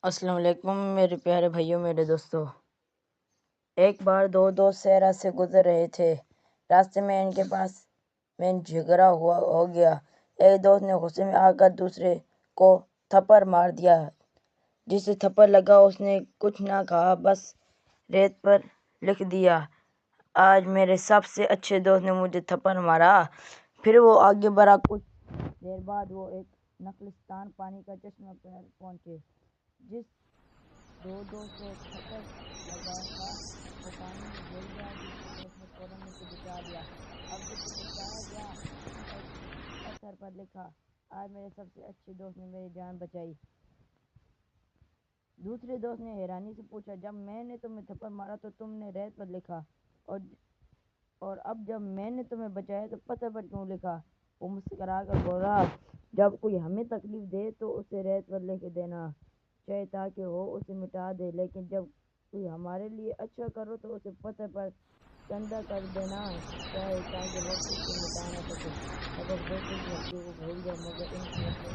السلام علیکم میرے پیارے بھائیوں، میرے دوستوں۔ ایک بار دو دوست صحرا سے گزر رہے تھے۔ راستے میں ان کے پاس میں جھگڑا ہو گیا۔ ایک دوست نے غصے میں آ کر دوسرے کو تھپڑ مار دیا۔ جسے تھپڑ لگا اس نے کچھ نہ کہا، بس ریت پر لکھ دیا، آج میرے سب سے اچھے دوست نے مجھے تھپڑ مارا۔ پھر وہ آگے بڑھا۔ کچھ دیر بعد وہ ایک نخلستان پانی کا چشمہ پر پہنچے۔ جس دو دوست کو تھپڑ لگا تھا وہ پانی میں گر گیا۔ دوسرے دوست نے فوراً اسے بچا لیا۔ اب جب اسے بچایا گیا اس نے ایک پتھر پر لکھا، آج میرے سب سے اچھے دوست نے میری جان بچائی۔ دوسرے دوست نے حیرانی سے پوچھا، جب میں نے تمہیں تھپڑ مارا تو تم نے ریت پر لکھا، اور اب جب میں نے تمہیں بچایا تو پتھر پر کیوں لکھا؟ وہ مسکرا کر بولا، جب کوئی ہمیں تکلیف دے تو اسے ریت پر لکھ دینا چاہیے تاکہ وہ اسے مٹا دے، لیکن جب کوئی ہمارے لیے اچھا کرو تو اسے پتھر پر چندہ کر دینا چاہیے تاکہ وقت اسے مٹا نہ سکے۔ سبق دوستوں کی غلطیوں کو بھول جاؤ مگر ان کی اپنے